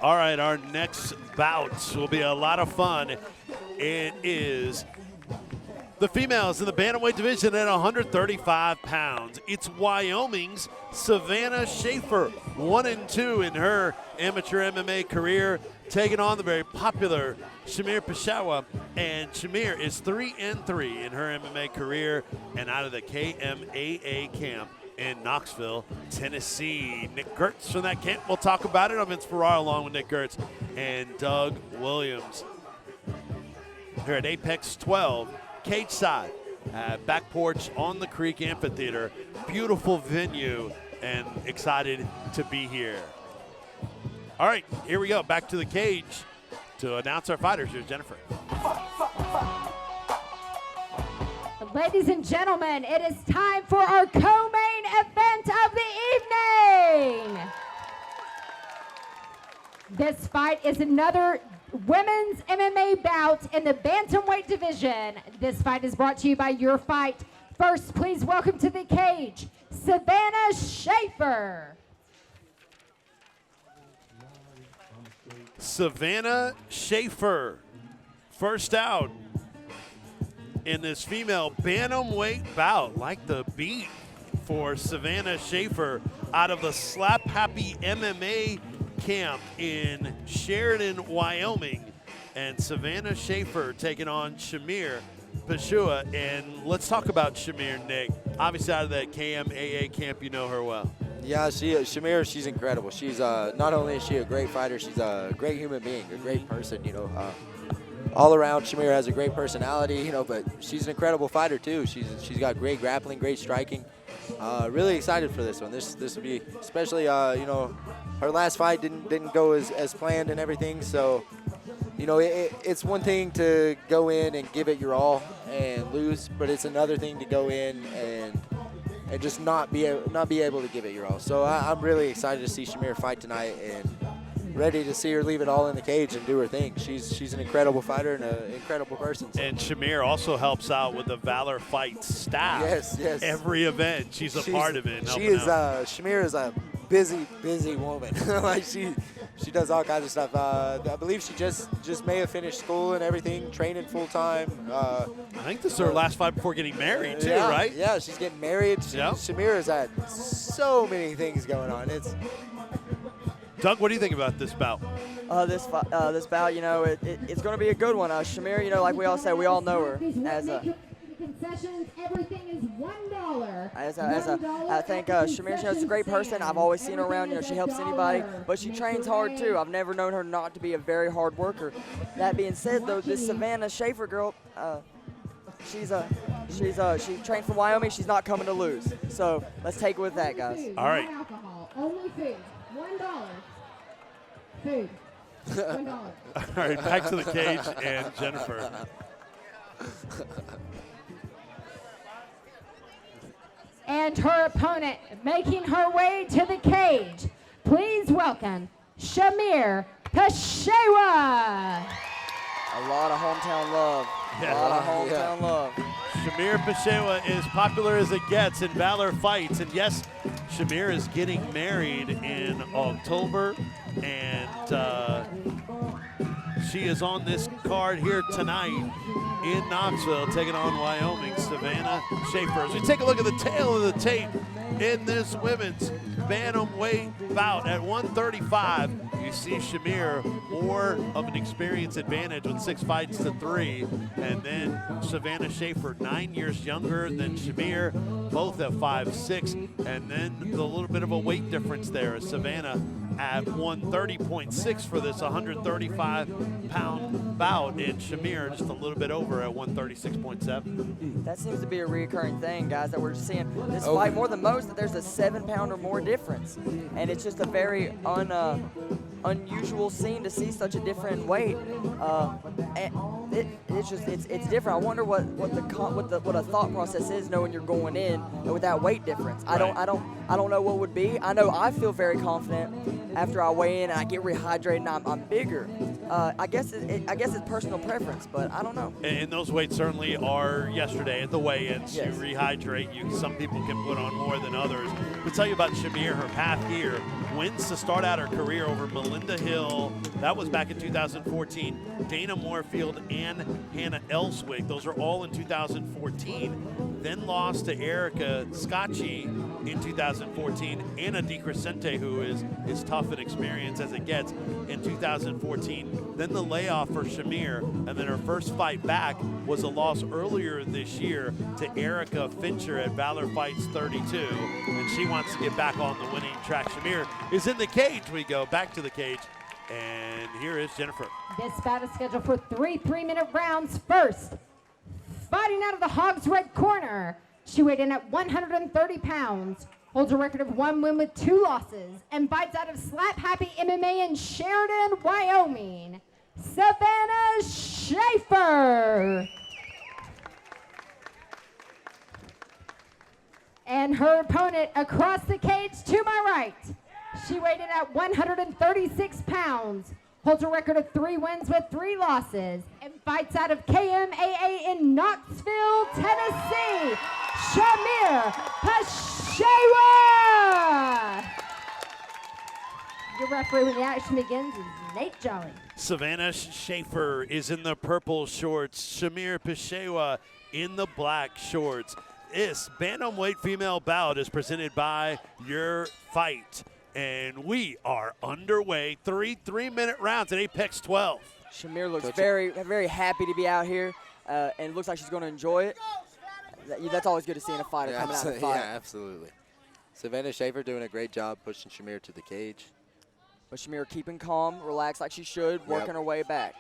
All right, our next bout will be a lot of fun. It is the females in the bantamweight division at 135 pounds. It's Wyoming's Savannah Schaffer, 1-2 in her amateur MMA career, taking on the very popular Shamir Peshewa. And Shamir is 3-3 in her MMA career and out of the KMAA camp in Knoxville, Tennessee. Nick Gertz from that camp. We'll talk about it. I'm Vince Ferrara along with Nick Gertz and Doug Williams. Here at Apex 12, cage side, back porch on the Creek Amphitheater. Beautiful venue and excited to be here. All right, here we go. Back to the cage to announce our fighters. Here's Jennifer. Ladies and gentlemen, it is time for our co-main event of the evening. This fight is another women's MMA bout in the bantamweight division. This fight is brought to you by Your Fight. First, please welcome to the cage, Savannah Schaffer. Savannah Schaffer, first out in this female bantamweight bout. Like the beat for Savannah Schaffer out of the Slap Happy MMA camp in Sheridan, Wyoming. And Savannah Schaffer taking on Shamir Peshewa. And let's talk about Shamir, Nick. Obviously out of that KMAA camp, you know her well. Yeah, Shamir, she's incredible. She's not only is she a great fighter, she's a great human being, a great person, you know. All around, Shamir has a great personality, you know, but she's an incredible fighter too. She's got great grappling, great striking. Really excited for this one. This will be, especially, you know, her last fight didn't go as planned and everything. So, you know, it's one thing to go in and give it your all and lose, but it's another thing to go in and just not be able to give it your all. So I'm really excited to see Shamir fight tonight and ready to see her leave it all in the cage and do her thing. She's an incredible fighter and an incredible person. So. And Shamir also helps out with the Valor Fight staff. Yes. Every event, she's a part of it. Shamir is a busy woman. Like she does all kinds of stuff. I believe she just may have finished school and everything, training full time. I think this is her last fight before getting married too, yeah, right? Yeah, she's getting married. Shamir has had so many things going on. Doug, what do you think about this bout? This bout, you know, it's going to be a good one. Shamir, you know, like we all say, we all know her as a. Concessions, everything is $1. I think Shamir, she's a great person. I've always seen her around. You know, she helps anybody, but she trains hard too. I've never known her not to be a very hard worker. That being said, though, this Savannah Schaffer girl, she trained from Wyoming. She's not coming to lose. So let's take it with that, guys. All right. Alcohol, only food, $1. Food, $1. All right, back to the cage and Jennifer. And her opponent making her way to the cage. Please welcome Shamir Peshewa. A lot of hometown love. Yeah. A lot of hometown love. Shamir Peshewa is popular as it gets in Valor Fights. And yes, Shamir is getting married in October. And she is on this card here tonight in Knoxville, taking on Wyoming, Savannah Schaffer. As we take a look at the tail of the tape in this women's bantamweight bout at 135, you see Shamir more of an experience advantage with 6 fights to 3, and then Savannah Schaffer 9 years younger than Shamir, both at 5'6", and then the little bit of a weight difference there. Savannah at 130.6 for this 135-pound bout, and Shamir just a little bit over at 136.7. That seems to be a recurring thing, guys, that we're seeing this fight more than most, that there's a 7-pound or more difference. And it's just a very unusual scene to see such a different weight. And it's different. I wonder what a thought process is knowing you're going in with that weight difference. I don't know what would be. I know I feel very confident after I weigh in and I get rehydrated and I'm bigger. I guess it's personal preference, but I don't know. And those weights certainly are yesterday at the weigh-ins. Yes. You rehydrate. Some people can put on more than others. We'll tell you about Shamir, her path here. Wins to start out her career over Melinda Hill. That was back in 2014. Dana Moorfield and Hannah Elswick. Those are all in 2014. Then lost to Erica Scacchi in 2014. Anna DiCrescente, who is tough and experienced as it gets, in 2014. Then the layoff for Shamir, and then her first fight back was a loss earlier this year to Erica Fincher at Valor Fights 32, and she wants to get back on the winning track. Shamir is in the cage. We go back to the cage, and here is Jennifer. This bout is scheduled for 3 3-minute rounds. First, fighting out of the Hogs red corner, she weighed in at 130 pounds, holds a record of 1 win with 2 losses, and fights out of Slap Happy MMA in Sheridan, Wyoming, Savannah Schaffer. And her opponent across the cage to my right, she weighed in at 136 pounds, holds a record of 3 wins with 3 losses, and fights out of KMAA in Knoxville, Tennessee, Shamir Peshewa. Your referee when the action begins is Nate Jolly. Savannah Schaffer is in the purple shorts. Shamir Peshewa in the black shorts. This bantamweight female bout is presented by Your Fight. And we are underway. 3 3-minute rounds at Apex 12. Shamir looks very, very happy to be out here, and it looks like she's going to enjoy it. That's always good to see in a fighter coming out of the fight. Yeah, absolutely. Savannah Schaffer doing a great job pushing Shamir to the cage. But Shamir keeping calm, relaxed like she should, working her way back.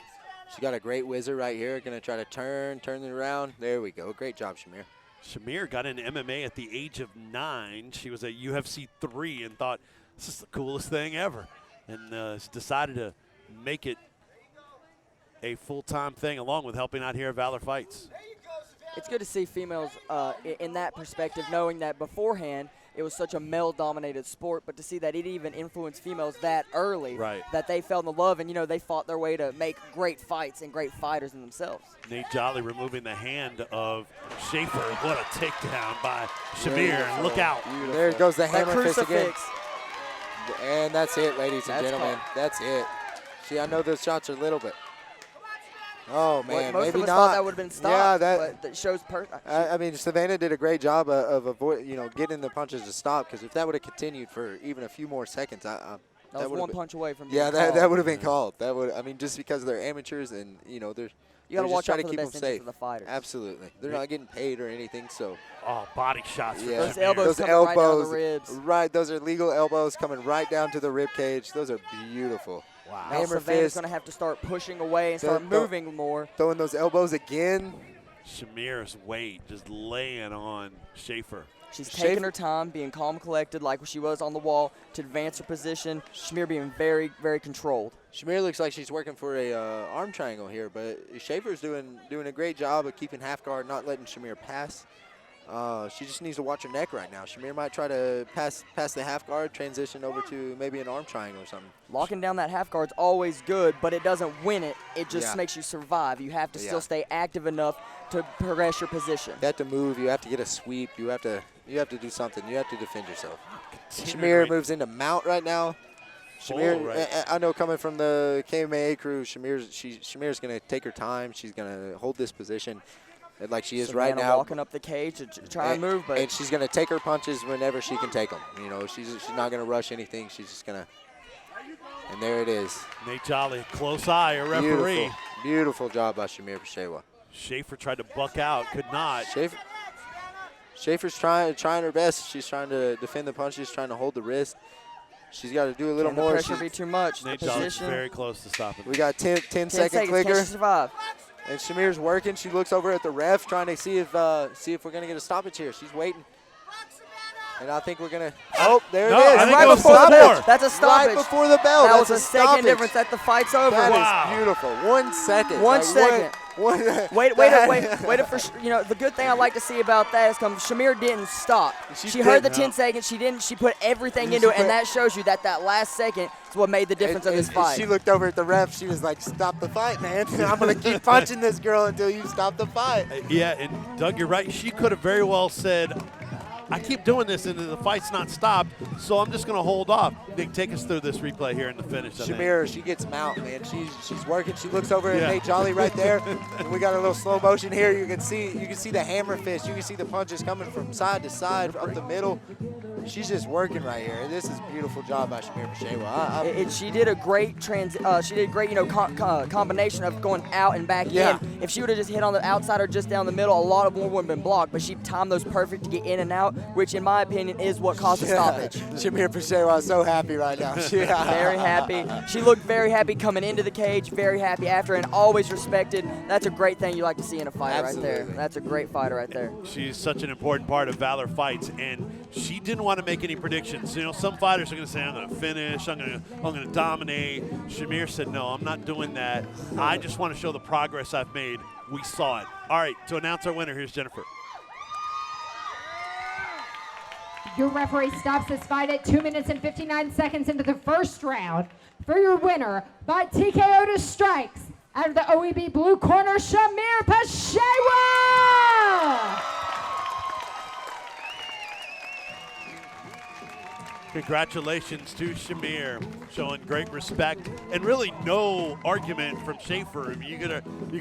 She got a great whizzer right here. Going to try to turn it around. There we go. Great job, Shamir. Shamir got into MMA at the age of 9. She was at UFC 3 and thought, this is the coolest thing ever. And decided to make it a full-time thing along with helping out here at Valor Fights. It's good to see females in that perspective, knowing that beforehand it was such a male-dominated sport, but to see that it even influenced females that early, that they fell in love and, they fought their way to make great fights and great fighters in themselves. Nate Jolly removing the hand of Schaffer. What a takedown by Shamir. And look out. Beautiful. There goes the hammer fist again. Crucifix. And that's it, ladies and gentlemen. That's it. See, I know those shots are little, but oh man, most maybe of us not. thought that would have been stopped. Yeah, but that shows. I mean, Savannah did a great job of avoid, getting the punches to stop. Because if that would have continued for even a few more seconds, that was one punch away from. Yeah, that would have been called. That would. I mean, just because they're amateurs and they're. You got to watch out to for keep the them best safe. of the fighters. Absolutely, they're not getting paid or anything. So. Oh, body shots. Yeah, those elbows coming right down the ribs. Right, those are legal elbows coming right down to the rib cage. Those are beautiful. Wow. Now Savannah's going to have to start pushing away and start moving more. Throwing those elbows again. Shamir's weight just laying on Schaffer. She's taking her time, being calm, collected, like she was on the wall, to advance her position. Shamir being very, very controlled. Shamir looks like she's working for a arm triangle here, but Schaffer's doing a great job of keeping half guard, not letting Shamir pass. She just needs to watch her neck right now. Shamir might try to pass the half guard, transition over to maybe an arm triangle or something. Locking down that half guard's always good, but it doesn't win it. It just makes you survive. You have to still stay active enough to progress your position. You have to move. You have to get a sweep. You have to do something. You have to defend yourself. Shamir moves into mount right now. Shamir, I know coming from the KMAA crew, Shamir's going to take her time. She's going to hold this position like she is right now. Walking up the cage to try and move, but and she's going to take her punches whenever she can take them. She's not going to rush anything. She's just going to. And there it is. Nate Jolly, close eye, a referee. Beautiful job by Shamir Peshewa. Schaffer tried to buck out, could not. Schaffer's trying her best. She's trying to defend the punches, trying to hold the wrist. She's got to do a little more. The pressure be too much. Nate Jolly's very close to stopping. We got 10 second clicker. Can she survive? And Shamir's working. She looks over at the ref, trying to see if we're gonna get a stoppage here. She's waiting. And I think we're going to – oh, there it is. Right before the bell. That's a stoppage. Right before the bell. That was a second difference. That the fight's over. That is beautiful. 1 second. One second. Wait for the good thing I like to see about that is Shamir didn't stop. She heard the 10 seconds. She put everything into it, and that shows you that last second is what made the difference of this fight. She looked over at the ref. She was like, "Stop the fight, man! I'm gonna keep punching this girl until you stop the fight." Yeah, and Doug, you're right. She could have very well said, I keep doing this and the fight's not stopped, so I'm just going to hold off. Nick, take us through this replay here in the finish. Shamir, she gets mount, man. She's working. She looks over at Nate Jolly right there, and we got a little slow motion here. You can see the hammer fist. You can see the punches coming from side to side, up the middle. She's just working right here. This is a beautiful job by Shamir Peshewa. She did a great combination of going out and back in. If she would have just hit on the outside or just down the middle, a lot of more would have been blocked. But she timed those perfect to get in and out, which in my opinion is what caused the stoppage. Shamir Peshewa is so happy right now. Very happy. She looked very happy coming into the cage, very happy after, and always respected. That's a great thing you like to see in a fighter right there. That's a great fighter right there. She's such an important part of Valor fights, and she didn't want to make any predictions. You know, some fighters are going to say, I'm going to finish, I'm going to dominate. Shamir said, no, I'm not doing that. I just want to show the progress I've made. We saw it. All right, to announce our winner, here's Jennifer. Your referee stops this fight at 2 minutes and 59 seconds into the first round. For your winner by TKO to strikes, out of the OEB blue corner, Shamir Peshewa! Congratulations to Shamir, showing great respect and really no argument from Schaffer. I mean, you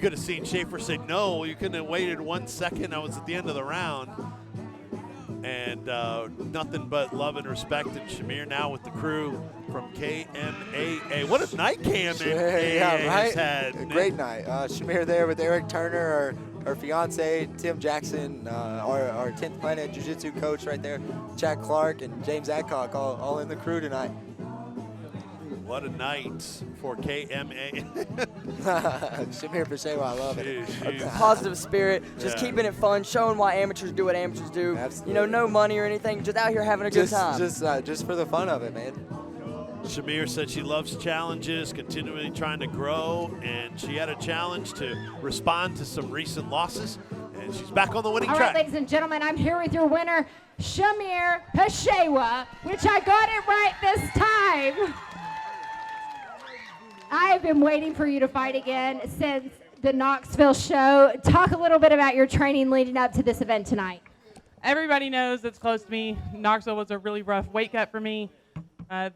could have seen Schaffer say no. You couldn't have waited 1 second. I was at the end of the round, and nothing but love and respect. And Shamir now with the crew from KMAA. What a night KMAA has had. A great night. Shamir there with Eric Turner, her fiance, Tim Jackson, our 10th Planet Jiu-Jitsu coach right there, Chad Clark and James Adcock, all in the crew tonight. What a night for KMA. Shamir Peshewa, I love it. A positive spirit, just keeping it fun, showing why amateurs do what amateurs do. Absolutely. You know, no money or anything, just out here having a good time. Just for the fun of it, man. Shamir said she loves challenges, continually trying to grow, and she had a challenge to respond to some recent losses, and she's back on the winning track. All right, ladies and gentlemen, I'm here with your winner, Shamir Peshewa, which I got it right this time. I've been waiting for you to fight again since the Knoxville show. Talk a little bit about your training leading up to this event tonight. Everybody knows that's close to me. Knoxville was a really rough weight cut for me.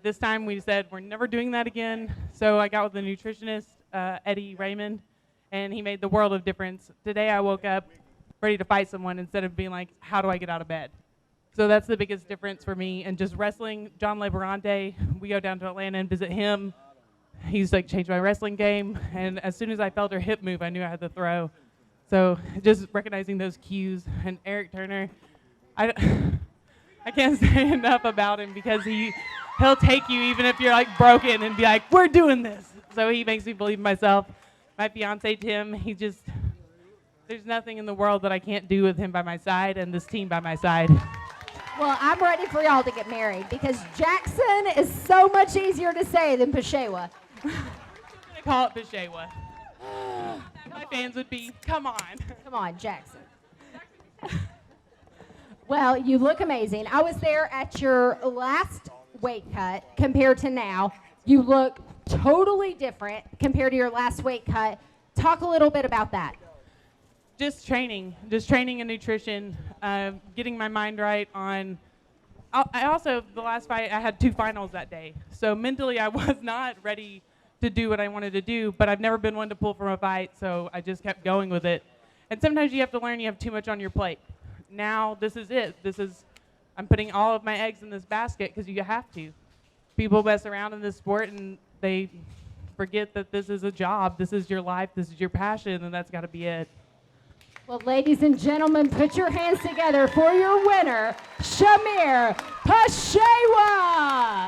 This time we said we're never doing that again. So I got with the nutritionist, Eddie Raymond, and he made the world of difference. Today I woke up ready to fight someone instead of being like, how do I get out of bed? So that's the biggest difference for me. And just wrestling, John Lebarante, we go down to Atlanta and visit him. He's like changed my wrestling game. And as soon as I felt her hip move, I knew I had to throw. So just recognizing those cues. And Eric Turner, I can't say enough about him because he'll take you even if you're like broken and be like, we're doing this. So he makes me believe in myself. My fiance, Tim, there's nothing in the world that I can't do with him by my side and this team by my side. Well, I'm ready for y'all to get married because Jackson is so much easier to say than Peshewa. I call it Peshewa. My fans would be, come on. Come on, Jackson. Well, you look amazing. I was there at your last weight cut compared to now. You look totally different compared to your last weight cut. Talk a little bit about that. Just training and nutrition, getting my mind right on. I also, the last fight, I had 2 finals that day. So mentally, I was not ready to do what I wanted to do, but I've never been one to pull from a fight, so I just kept going with it. And sometimes you have to learn you have too much on your plate. Now, this is it. I'm putting all of my eggs in this basket because you have to. People mess around in this sport and they forget that this is a job. This is your life. This is your passion, and that's got to be it. Well, ladies and gentlemen, put your hands together for your winner, Shamir Peshewa.